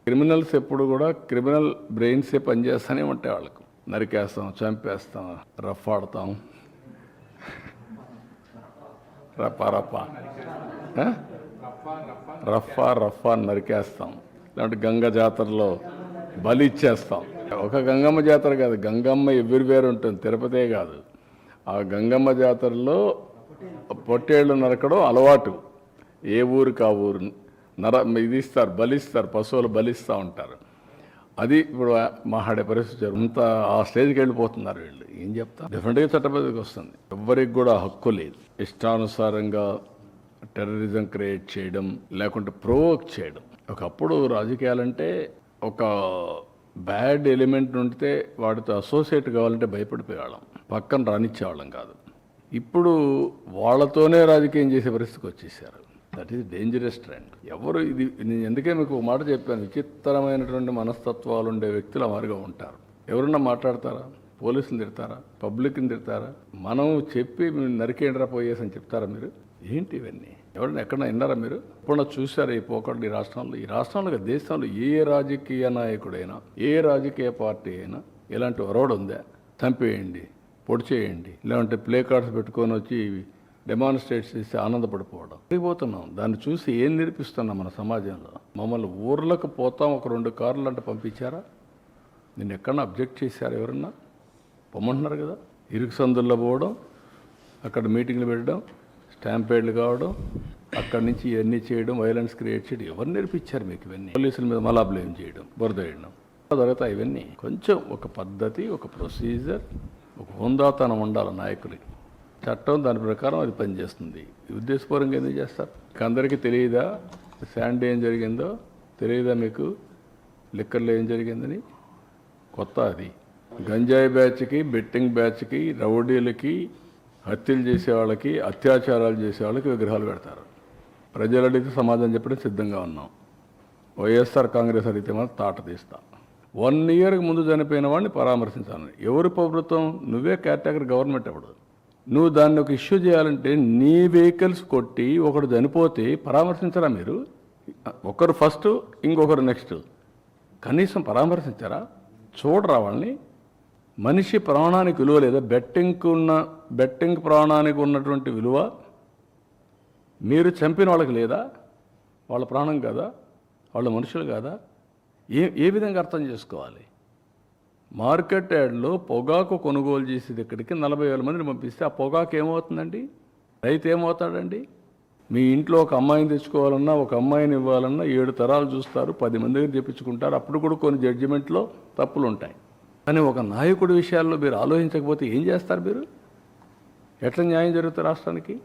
Criminals ఎప్పుడు కూడా criminal బ్రెయిన్సే పనిచేస్తూనే ఉంటాయి. వాళ్ళకు నరికేస్తాం, చంపేస్తాం, రఫ్ ఆడతాం, రఫా నరికేస్తాం. లేదంటే గంగ జాతరలో బలి ఇచ్చేస్తాం. ఒక గంగమ్మ జాతర కాదు, గంగమ్మ ఎవ్రీవేర్ ఉంటుంది, తిరుపతే కాదు. ఆ గంగమ్మ జాతరలో పొట్టేళ్ళు నరకడం అలవాటు. ఏ ఊరికి ఆ ఊరు ఇది ఇస్తారు, బలిస్తారు, పశువులు బలిస్తూ ఉంటారు. అది ఇప్పుడు మాట్లాడే పరిస్థితి అంత ఆ స్టేజ్కి వెళ్ళిపోతున్నారు వీళ్ళు. ఏం చెప్తారు? డెఫినెట్గా చట్టబద్ధకి వస్తుంది. ఎవరికి కూడా హక్కు లేదు ఇష్టానుసారంగా టెర్రరిజం క్రియేట్ చేయడం, లేకుంటే ప్రొవోక్ చేయడం. ఒకప్పుడు రాజకీయాలంటే ఒక బ్యాడ్ ఎలిమెంట్ ఉంటే వాడితో అసోసియేట్ కావాలంటే భయపడిపోయేవాళ్ళం, పక్కన రానిచ్చేవాళ్ళం కాదు. ఇప్పుడు వాళ్ళతోనే రాజకీయం చేసే పరిస్థితికి వచ్చేసారు. That is dangerous trend. ఎవరు ఇది నేను ఎందుకే మీకు ఒక మాట చెప్పాను, విచిత్రమైనటువంటి మనస్తత్వాలు ఉండే వ్యక్తులు అమారుగా ఉంటారు. ఎవరన్నా మాట్లాడతారా? పోలీసులు తిడతారా? పబ్లిక్ని తిడతారా? మనం చెప్పి నరికేండ్రా పోయేసి అని చెప్తారా మీరు? ఏంటి ఇవన్నీ? ఎవరైనా ఎక్కడన్నా విన్నారా మీరు? ఎప్పుడన్నా చూసారా ఈ పోకడలు ఈ రాష్ట్రంలో? ఈ రాష్ట్రంలో దేశంలో ఏ రాజకీయ నాయకుడైనా, ఏ రాజకీయ పార్టీ అయినా ఇలాంటి ఒరవడు ఉందా? చంపేయండి, పొడి చేయండి, లేదంటే ప్లే కార్డ్స్ పెట్టుకొని వచ్చి డెమాన్స్ట్రేట్ చేసి ఆనందపడిపోవడం. పెరిగిపోతున్నాం. దాన్ని చూసి ఏం నేర్పిస్తున్నాం మన సమాజంలో? మమ్మల్ని ఊర్లకు పోతాం, ఒక 2 కార్లు అంటే పంపించారా? నిన్ను ఎక్కడన్నా అబ్జెక్ట్ చేశారా? ఎవరన్నా పొమ్మంటున్నారు కదా. ఇరుకు సందుల్లో పోవడం, అక్కడ మీటింగ్లు పెట్టడం, స్టాంపేడ్లు కావడం, అక్కడి నుంచి ఇవన్నీ చేయడం, వైలెన్స్ క్రియేట్ చేయడం. ఎవరు నేర్పించారు మీకు ఇవన్నీ? పోలీసుల మీద మళ్ళా బ్లేమ్ చేయడం, బురద వేయడం జరుగుతాయి. ఇవన్నీ కొంచెం ఒక పద్ధతి, ఒక ప్రొసీజర్, ఒక హుందాతనం ఉండాలి నాయకులకి. చట్టం దాని ప్రకారం అది పనిచేస్తుంది. ఉద్దేశపూర్వకంగా ఎందుకు చేస్తారు? అందరికీ తెలియదా శాండీ ఏం జరిగిందో? తెలియదా మీకు లిక్కర్లో ఏం జరిగిందని? కొత్త అది. గంజాయి బ్యాచ్కి, బెట్టింగ్ బ్యాచ్కి, రౌడీలకి, హత్యలు చేసేవాళ్ళకి, అత్యాచారాలు చేసేవాళ్ళకి విగ్రహాలు పెడతారు. ప్రజలు అడిగితే సమాధానం చెప్పడం సిద్ధంగా ఉన్నాం. వైఎస్ఆర్ కాంగ్రెస్ అడిగితే మనం తాట తీస్తాం. 1 ఇయర్కి ముందు చనిపోయిన వాడిని పరామర్శించాలని. ఎవరు ప్రభుత్వం? నువ్వే కేటగిరీ గవర్నమెంట్. అప్పుడు నువ్వు దాన్ని ఒక ఇష్యూ చేయాలంటే నీ వెహికల్స్ కొట్టి ఒకడు చనిపోతే పరామర్శించరా మీరు? ఒకరు ఫస్ట్, ఇంకొకరు నెక్స్ట్. కనీసం పరామర్శించారా? చూడరా వాళ్ళని? మనిషి ప్రాణానికి విలువ లేదా? బెట్టింగ్ ప్రాణానికి ఉన్నటువంటి విలువ మీరు చంపిన వాళ్ళకి లేదా? వాళ్ళ ప్రాణం కాదా? వాళ్ళ మనుషులు కాదా? ఏ విధంగా అర్థం చేసుకోవాలి? మార్కెట్ యార్డ్లో పొగాకు కొనుగోలు చేసేది ఇక్కడికి 40,000 మందిని పంపిస్తే ఆ పొగాకు ఏమవుతుందండి? రైతు ఏమవుతాడండి? మీ ఇంట్లో ఒక అమ్మాయిని తెచ్చుకోవాలన్నా, ఒక అమ్మాయిని ఇవ్వాలన్నా 7 తరాలు చూస్తారు, 10 మంది దగ్గర చెప్పించుకుంటారు. అప్పుడు కూడా కొన్ని జడ్జిమెంట్లో తప్పులు ఉంటాయి. కానీ ఒక నాయకుడి విషయాల్లో మీరు ఆలోచించకపోతే ఏం చేస్తారు మీరు? ఎట్లా న్యాయం జరుగుతుంది రాష్ట్రానికి?